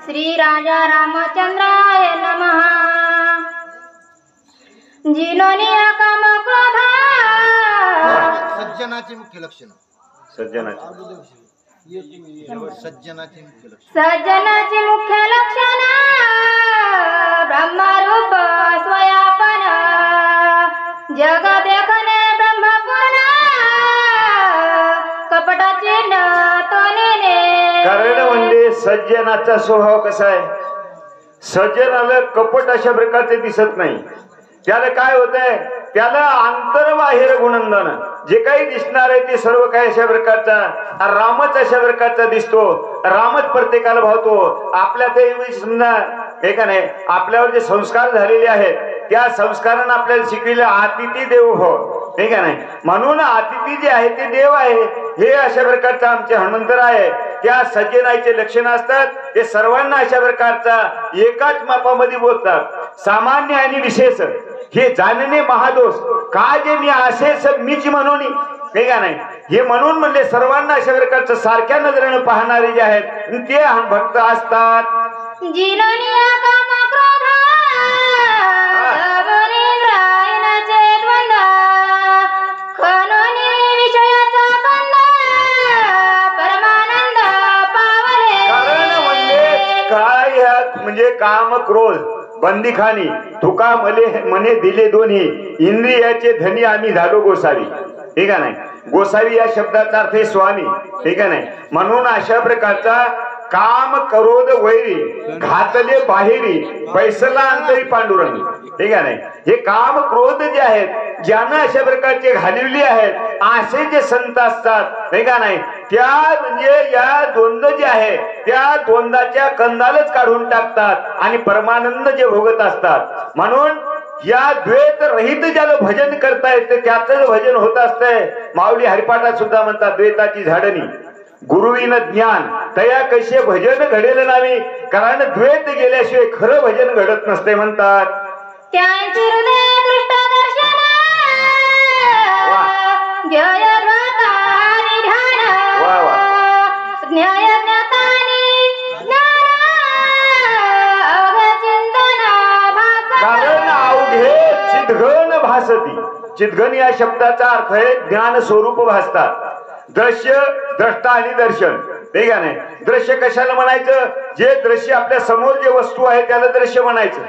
श्री राजा रामचंद्राय नमः। जिनोनिया काम क्रोधा सज्जनाचे मुख्य लक्षण सज्जनाची मुख्य लक्षण ब्रह्मरूप स्वयापन जग देखणे ब्रह्मपूर्ण कपटाची तोनेने। कारण म्हणजे सज्जनाचा स्वभाव कसा आहे, सज्जनाला कपट अशा प्रकारचे दिसत नाही। त्याला काय होतंय, त्याला आंतरबाहेर गुणनंदन जे काही दिसणार आहे ते सर्व काही अशा प्रकारचा रामच अशा प्रकारचा दिसतो। रामच प्रत्येकाला भावतो। आपल्या ते समजा हे का नाही, आपल्यावर जे संस्कार झालेले आहेत त्या संस्कारांना आपल्याला शिकविले अतिथी देव हो, हे का नाही। म्हणून अतिथी जे आहे ते देव आहे। हे अशा प्रकारचा आमचे हनुमंतर आहे। त्या सज्जनाचे लक्षण असतात ते सर्वांना अशा प्रकारचा एकाच मापामध्ये बोलतात। सामान्य आणि विशेष हे जाणणे महादोष का जे मी असेच मीच म्हणून हे का नाही, हे म्हणून म्हणले सर्वांना अशा प्रकारचं सारख्या नजरेने पाहणारे जे आहेत ते भक्त असतात। जिनोनिया काम क्रोधा अवनिंद्रायणाचे द्वंद्व खनोनी विषयाचा खंड परमानंद पावले। कारण म्हणजे काम क्रोध बंदीखानी तुका मने दिले दोन्ही इंद्रियाचे धनी आम्ही झालो गोसावी, ठीक आहे नाही। गोसावी या शब्दाचा अर्थ आहे स्वामी, ठीक आहे नाही। म्हणून अशा प्रकारचा काम क्रोध वैरी घातले बाहेरी पैसला अंतरी पांडुरंग, ठीक आहे नाही। हे काम क्रोध जे आहेत ज्यांना अशा प्रकारचे घालवले आहेत असे जे संत असतात, ठीक आहे नाही, त्या म्हणजे या द्वंद्व जे आहे त्या द्वंद्वाच्या कंदालच काढून टाकतात आणि परमानंद जे भोगत असतात। म्हणून या द्वैत रहित ज्याला भजन करता येते त्याचं भजन होत असतंय। माऊली हरिपाठात सुद्धा म्हणतात द्वैताची झाडणी गुरुविन ज्ञान तया कसे भजन घडेल नावी, कारण द्वैत गेल्याशिवाय खरं भजन घडत नसते म्हणतात। त्यांची हृदय दृष्ट दर्शन जय ध्यानी ध्यान न्याय ज्ञातानी ज्ञान अवचिंतन भास। कारण अवघे चिदघन भासती, चिदघन या शब्दाचा अर्थ आहे ज्ञान स्वरूप भासतात। दृश्य द्रष्टा आणि दर्शन, ठीक आहे नाही। दृश्य कशाला म्हणायचं, जे दृश्य आपल्या समोर जे वस्तू आहे त्याला दृश्य म्हणायचं।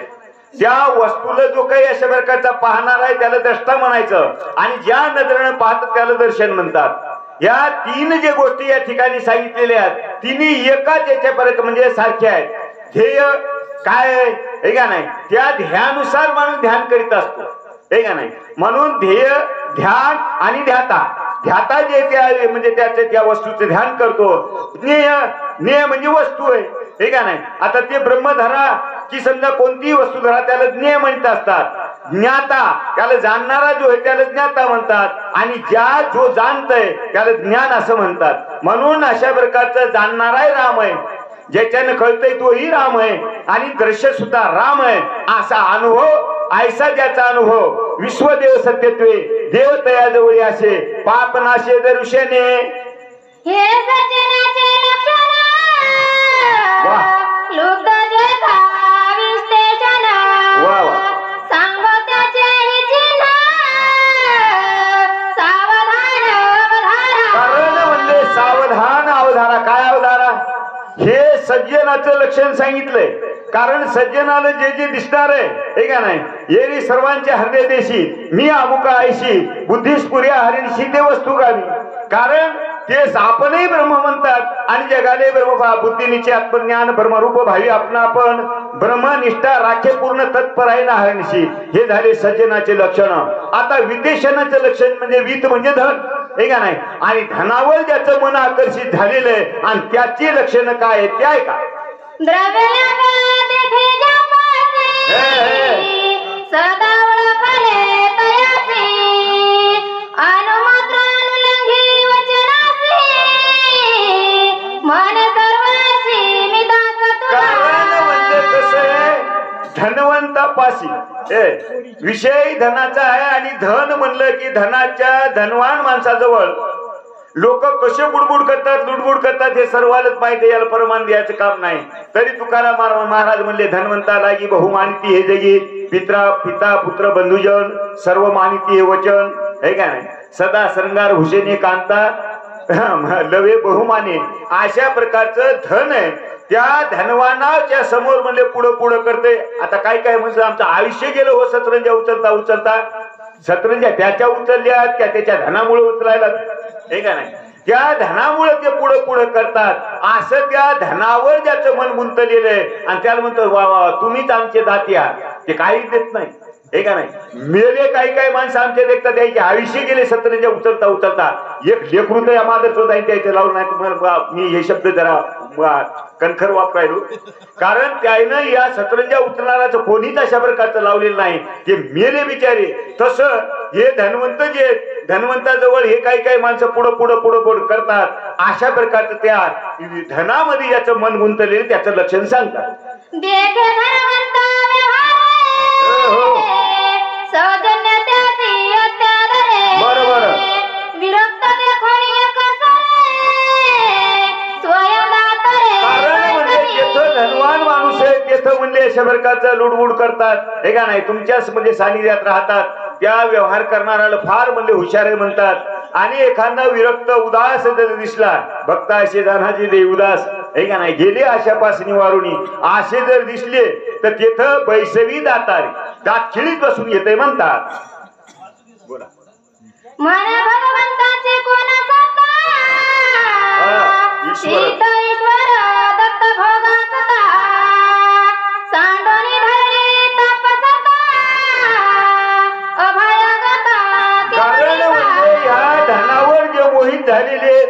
त्या वस्तूला जो काही अशा प्रकारचा पाहणार आहे त्याला द्रष्टा म्हणायचं आणि ज्या नजरेने पाहतात त्याला दर्शन म्हणतात। या तीन जे गोष्टी या ठिकाणी सांगितलेल्या आहेत तिन्ही एकाच याच्यापर्यंत म्हणजे सारख्या आहेत। ध्येय काय आहे, हे का नाही, त्या ध्येयानुसार माणूस ध्यान करीत असतो, हे का नाही। म्हणून ध्येय ध्यान आणि ध्याता, ध्याता जे त्या म्हणजे त्या वस्तूचे ध्यान करतो। ज्ञेय म्हणजे वस्तू आहे, हे का नाही। आता ते ब्रह्मधरा की समजा कोणतीही वस्तू धरा त्याला ज्ञेय म्हणत असतात। ज्ञाता त्याला जाणणारा जो आहे त्याला ज्ञाता म्हणतात आणि जो जाणतय त्याला ज्ञान असं म्हणतात। म्हणून अशा प्रकारचं जाणणाराही राम आहे, ज्याच्यानं कळतंय तोही राम आहे आणि दृश्य सुद्धा राम आहे असा अनुभव, ऐसा ज्याचा अनुभव विश्वदेव सत्यत्वे देवतयाजवळी असे पापनाशे दर्शने। हे सज्जनाचे लक्षण लुब्ध जगा विश्लेषण सांगत्याचे चिन्ह सावधान अवधारा। कारण म्हणले सावधान अवधारा। काय अवधारा, हे सज्जनाचं लक्षण सांगितलंय। कारण सज्जनाला जे जे दिसणार आहे, हे का नाही, येरी सर्वांच्या हृदय देशी मी अमुका ऐशी बुद्धिस्पुर्या हरिणशी ते वस्तू गावी। कारण ते आपणही ब्रह्म म्हणतात आणि जगाले ब्रह्म बुद्धिनिचे आत्मज्ञान ब्रह्मरूप भावी आपण ब्रह्मनिष्ठा राखे पूर्ण तत्पर आहे ना हरिणशी। हे झाले सज्जनाचे लक्षण। आता विदेशनाचे लक्षण म्हणजे वित्त म्हणजे धन, हे का नाही, आणि धनावर ज्याचं मन आकर्षित झालेलं आहे आणि त्याची लक्षणं काय आहे ते आहे का। सदा ओळखले तयासी अनुमात्र अनुलंघी वचनासी मन सर्वासी मिदास तुला। कारण म्हणजे कसं धनवंतापाशी विषय धनाचा आहे आणि धन म्हणलं की धनाच्या धनवान माणसाजवळ लोक कसे बुडबुड करतात लुडबुड करतात हे सर्वांनाच माहिती, याला प्रमाण द्यायचं काम नाही. तरी तुकाराम महाराज म्हणले धन्वंता लागी बहुमानिती हे जगी, पिता पुत्र बंधुजन सर्व मानिती हे वचन, हे का नाही. सदा श्रंगार हुसेने कांता लवे बहुमाने, अशा प्रकारचं धन आहे. त्या धनवानाच्या समोर म्हणले पुढं पुढं करते. आता काय काय म्हणजे आमचं आयुष्य गेलं हो सतरंजा उचलता उचलता. सतरंजा त्याच्या उचलल्या त्याच्या धनामुळे उचलायला, हे का नाही. त्या धनामुळे ते पुढं पुढं करतात. असं त्या धनावर ज्याचं मन गुंतलेलं आहे आणि त्याला म्हणतो वा वा तुम्हीच आमचे दाती आहात, ते काहीच देत नाही, हे का नाही. मेले काही काही माणसं आमच्या देखतात त्याचे आयुष्य गेले सतरंजा उचलता उचलता. एक लेकरू तर या मादर शोधाय त्याचे लावून नाही. तुम्हाला मी हे शब्द जरा कणखर वापरायलो, कारण त्यानं या सतरंजा उचलणाराचं कोणीच अशा प्रकारचं लावलेलं नाही. ते मेले बिचारे. तसं हे धनवंत जे धनवंताजवळ हे काही काही माणसं पुढं पुढं पुढं पुढं करतात. अशा प्रकारचं त्या धनामध्ये ज्याचं मन गुंतलेलं त्याचं लक्षण सांगतात. देखे धनवंता व्यवहारे, सौजन्य त्याची अत्यादरे, बरोबर. विरक्त देखोनी एकसरे, स्वयं दातरे. कारण म्हणजे जिथं धनवान माणूस आहे तिथं म्हणजे अशा प्रकारचं लुडबुड करतात, हे का नाही. तुमच्याच म्हणजे सानिध्यात राहतात. त्या व्यवहार करणाऱ्याला फार म्हणजे हुशार आहे म्हणतात. आणि एखादा विरक्त उदास जर दिसला, भक्त असे जाणाचे दे उदास, हे का नाही. गेले आशापासून वारुणी असे जर दिसले तर तिथं बैसवी दातार दात खिळीत बसून येते म्हणतात. बोला. मन भगवंताचे कोण सत्ता, शीत ईश्वर दत्त भोगा सता, सांडोनी धरली तपसता, अभयगता. कारण म्हणजे ह्या धनावर जे मोहित झालेले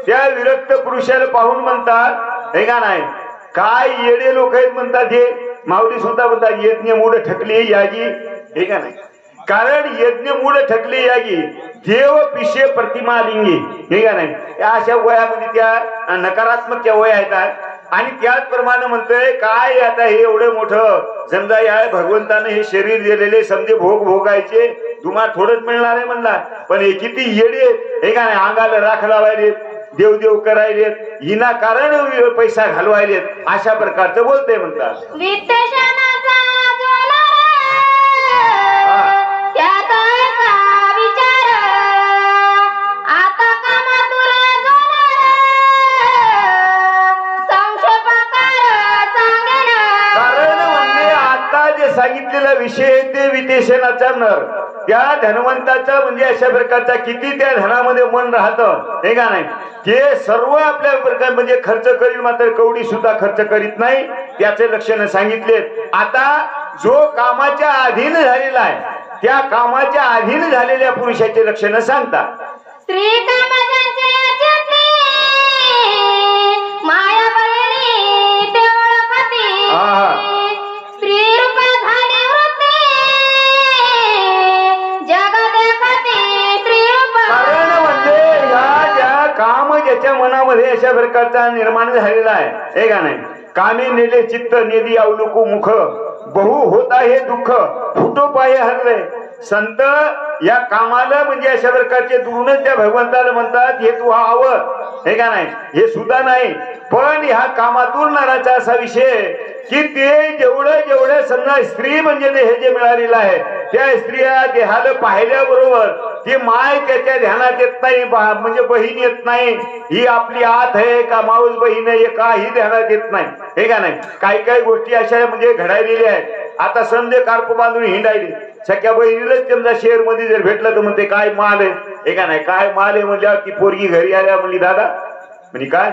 त्या विरक्त पुरुषाला पाहून म्हणतात, हे का नाही. काय येडे लोक आहेत म्हणतात. हे माऊली सुद्धा म्हणतात यज्ञ मूढ ठकले यागी, हे का नाही. कारण यज्ञ मूढ ठकले यागी देव पिशे प्रतिमा लिंगी, हे का नाही. त्या अशा वयामध्ये त्या नकारात्मक त्या वया येतात. आणि त्याचप्रमाणे म्हणतोय काय आता हे एवढं मोठं समजा या भगवंताने हे शरीर दिलेले समजे भोग भोगायचे तुम्हाला थोडंच मिळणार आहे म्हणला. पण हे किती येडे, हे का नाही. अंगाला राख लावायले, देवदेव करायलेत, हिना कारण पैसा घालवायलेत, अशा प्रकारचं बोलते म्हणतात. वित्तशानाचा जोलारा, त्याचा असा विचार, आता कामातुर जोलारा, संक्षेपकार सांगेन. कारण म्हणजे आता जे सांगितलेला विषय ते विदेशनाचा नर त्या धनवंताचा म्हणजे अशा प्रकारचा किती त्या धनामध्ये मन राहतं, हे का नाही. ते सर्व आपल्या प्रकार म्हणजे खर्च करील मात्र कवडी सुद्धा खर्च करीत नाही, त्याचे लक्षण सांगितले. आता जो कामाच्या अधीन झालेला आहे त्या कामाच्या अधीन झालेल्या पुरुषाचे लक्षण सांगतात. स्त्री कामजांचे अचिंती, माया बहिणी ते ओळखती, स्त्री रूप झाली वृत्ती, जग देखती स्त्री रूप. कारण म्हणजे या ज्या काम ज्याच्या मनामध्ये अशा प्रकारचा निर्माण झालेला आहे, हे का नाही. कामे नेले चित्त नेदी अवलुकू मुख, बहु होत आहे दुःख फुटो पाये हरले. संत या कामाला म्हणजे अशा प्रकारचे दुरूनच त्या भगवंताला म्हणतात हे तू आवर, हे का नाही. हे सुद्धा नाही. पण ह्या कामातून नराचा असा विषय की ते जेवढं जेवढं समजा स्त्री म्हणजे हे जे मिळालेलं आहे त्या स्त्रिया देहाला पाहिल्याबरोबर ती माय त्याच्या ध्यानात येत नाही, म्हणजे बहीण येत नाही. ही आपली आत आहे का माऊस बहीण आहे काही ध्यानात येत नाही, हे का नाही. काही काही गोष्टी अशा म्हणजे घडायलेल्या आहेत. आता समजे कार्प बांधून हिंडायली सख्या बहिणीलाच समजा शेअर मध्ये जर भेटलं तर म्हणते काय माल आहे, हे का नाही. काय माल आहे म्हणल्यावर ती पोरगी घरी आल्या म्हणली दादा म्हणजे काय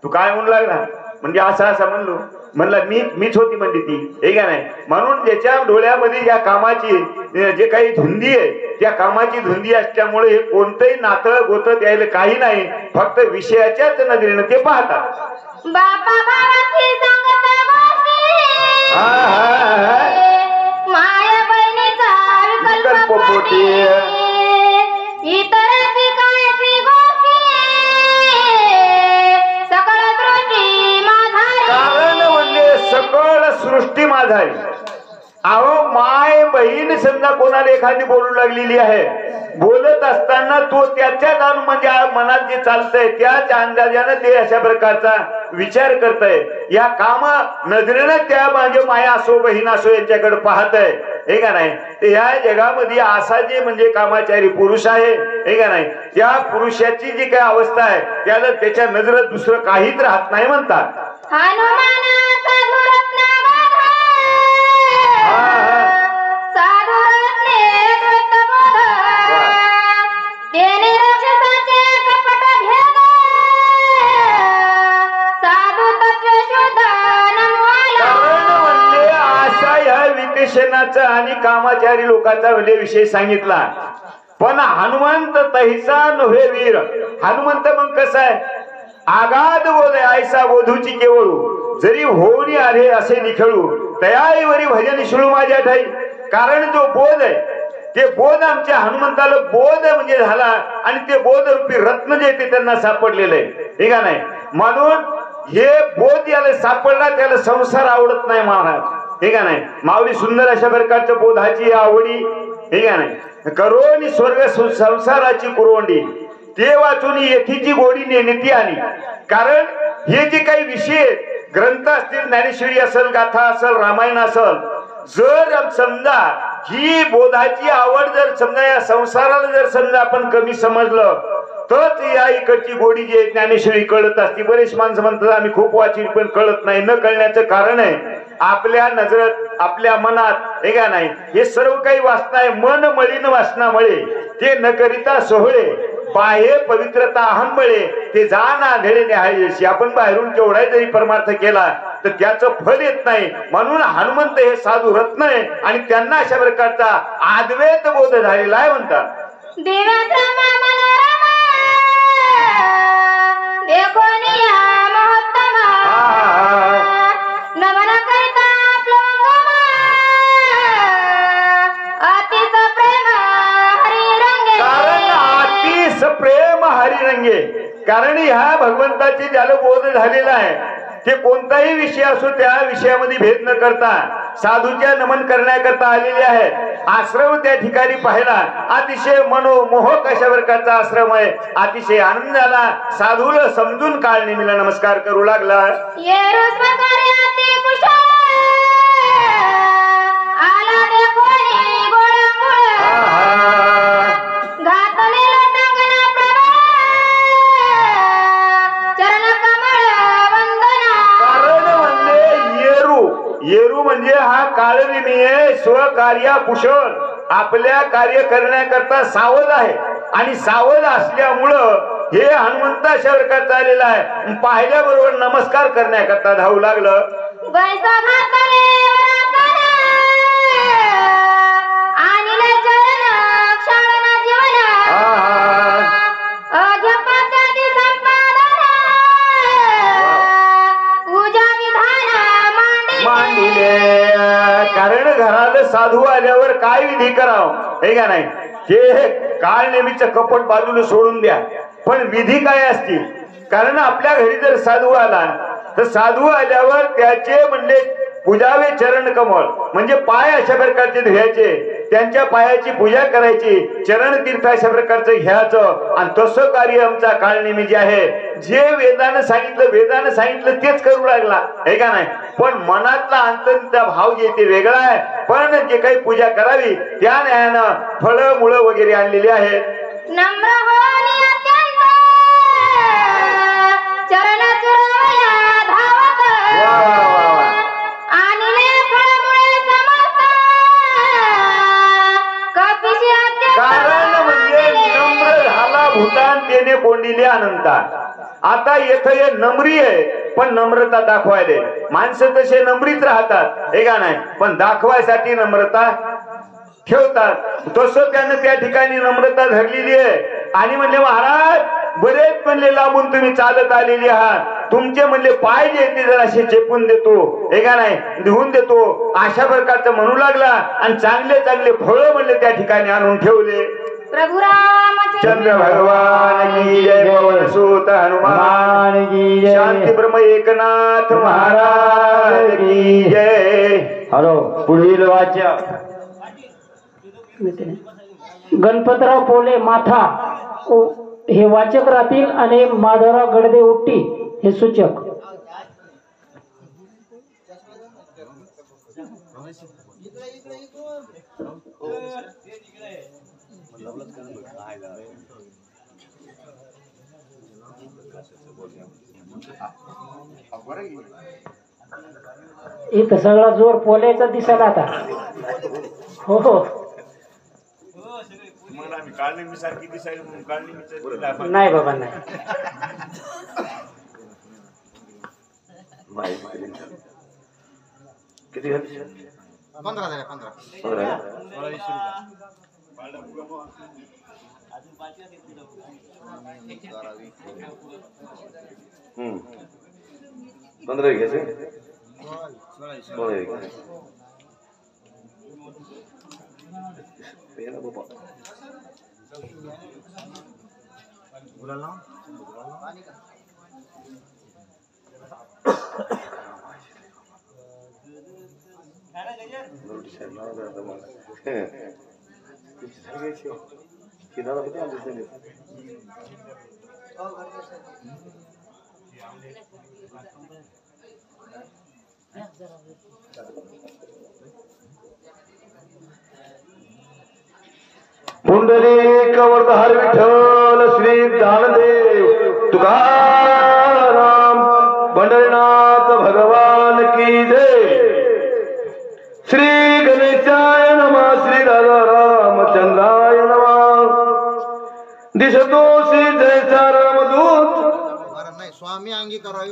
तू काय म्हणू लागला म्हणजे असं असं म्हणलो म्हणला मीच होती म्हणली ती, हे का नाही. म्हणून ज्याच्या डोळ्यामध्ये या कामाची जे काही धुंदी आहे त्या कामाची धुंदी असल्यामुळे हे कोणतंही नातं गोतं द्यायला काही नाही, फक्त विषयाच्याच नजरेनं ते पाहतात. बापा भावाची सांगत गोष्टी, माया बहिणीचा विकल्प पोटी, इतराची कायची गोष्टी, सकळ दृष्टी माझारी. कारण म्हणजे सकळ सृष्टी माझारी. अहो माय बहीण समजा कोणाला एखादी बोलू लागलेली आहे, बोलत असताना तो त्याच्याच म्हणजे मनात जे चालतंय त्याच अंदाजानं ते अशा प्रकारचा विचार करतय. या कामा नजरेनं त्या म्हणजे माया असो बहीण असो यांच्याकडे पाहतय, हे का नाही. ते या जगामध्ये असा जे म्हणजे कामाचारी पुरुष आहे, हे का नाही, त्या पुरुषाची जी काही अवस्था आहे त्याला त्याच्या नजरेत दुसरं काहीच राहत नाही म्हणतात. आणि कामाचारी लोकांचा म्हणजे विषय सांगितला. पण हनुमंत तैसा नव्हे वीर. हनुमंत मग कसं आहे, आगाध बोध ऐसा बोधूची केवळू जरी होऊनी आले असे निखळू तयाईवरी भजन शिळू माझ्या ठाई. कारण जो बोध आहे ते बोध आमच्या हनुमंताला बोध म्हणजे झाला आणि ते बोध रूपी रत्न जे ते त्यांना सापडलेलं आहे, ठीक आहे नाही. म्हणून हे बोध याला सापडला त्याला संसार आवडत नाही महाराज, ठीक आहे नाही. माऊली सुंदर अशा प्रकारच्या बोधाची आवडी, ठीक आहे नाही. करोनी स्वर्ग संसाराची कुरवंडी ते वाचून येथीची गोडी नेती आली. कारण हे जे काही विषय ग्रंथ असतील, ज्ञानेश्वरी असेल, गाथा असेल, रामायण असेल, जर समजा ही बोधाची आवड जर समजा या संसाराला जर समजा आपण कमी समजलं तर या इकडची गोडी जी आहे ज्ञानेश्वरी कळत असते. बरेच माणसं म्हणतात आम्ही खूप वाचील पण कळत नाही. न कळण्याचं कारण आहे आपल्या नजरेत आपल्या मनात, हे का नाही, हे सर्व काही वासना आहे. मन मळीन वासनामुळे ते न करिता सोहळे बाहे पवित्रता अहंबळे ते जाना धडे न्याहाळीशी. आपण बाहेरून केवढाही जरी परमार्थ केला तर त्याचं फल येत नाही. म्हणून हनुमंत हे साधू रत्न आहे आणि त्यांना अशा प्रकारचा आद्वैत बोध झालेला आहे म्हणतात. प्रेम हरिरंगे. कारण ह्या भगवंताचे ज्याला बोध झालेला आहे ते कोणताही विषय असो त्या विषयामध्ये भेद न करता साधूच्या नमन करण्याकरता आलेले आहेत. आश्रम त्या ठिकाणी पाहिला अतिशय मनोमोहक अशा प्रकारचा आश्रम आहे. अतिशय आनंद झाला. साधूला समजून काळ नेमीला नमस्कार करू लागला. येरू म्हणजे हा काळविमीय स्वकार्या कुशल, आपल्या कार्य करण्याकरता सावध आहे आणि सावध असल्यामुळं हे हनुमंत अशा प्रकारचा आलेला आहे. पाहिल्याबरोबर नमस्कार करण्याकरता धावू लागलं. कारण घराला साधू आल्यावर काय विधी करावं, हे का नाही. हे काळ नेहमीचं कपट बाजूला सोडून द्या, पण विधी काय असतील. कारण आपल्या घरी जर साधू आला तर साधू आल्यावर त्याचे म्हणले पूजावे चरण कमळ म्हणजे पाय अशा प्रकारचे धुयाचे, त्यांच्या पायाची पूजा करायची, चरण तीर्थ अशा प्रकारचं घ्यायचं. आणि तसं कार्य आमचा काळनेमी जे आहे, जे वेदानं सांगितलं तेच करू लागला, हे का नाही. पण मनातला अंतरचा भाव जे ते वेगळा आहे. पण जे काही पूजा करावी त्या न्यायानं फळं मुळं वगैरे आणलेली आहेत. नम्र होनी अत्यंत चरण चुराया धावत आणले फळमुळे समस्त कपिशी अत्यंत. कारण म्हणजे नम्र झाला भूतान तेने कोंडिले अनंता. आता येथे हे नम्री आहे पण नम्रता दाखवायला माणसं तसे नम्रीत राहतात, हे का नाही. पण दाखवायसाठी नम्रता ठेवतात. तसं त्यानं त्या ठिकाणी नम्रता धरलेली आहे. आणि म्हणले महाराज बरेच म्हणले लांबून तुम्ही चालत आलेले आहात, तुमचे म्हणले पाय जे ते जर असे चेपून देतो, हे का नाही, धुवून देतो अशा प्रकारचं म्हणू लागला. आणि चांगले चांगले फळं म्हणले त्या ठिकाणी आणून ठेवले. प्रभु रामचंद्र भगवान की जय. पवन सुत हनुमान की जय. शांती ब्रह्म एकनाथ महाराज की जय. हॅलो पुढील वाचक गणपतराव पोले माथा हे वाचक राहतील आणि माधवराव गडदे उट्टी हे सूचक. इथं सगळा जोर पोल्याचा दिसायला आता. हो हो नाही बाबा नाही. किती 15 घ्यायचे. पुंडलिक वरदार विठ्ठल श्री ज्ञानदेव तुकाराम पंढरीनाथ भगवान की जय. श्री गणेशाय नमः. श्री राधा रामचंद्राय नमः. दिसतो श्री जयचा रामदूत स्वामी अंगीकारावे.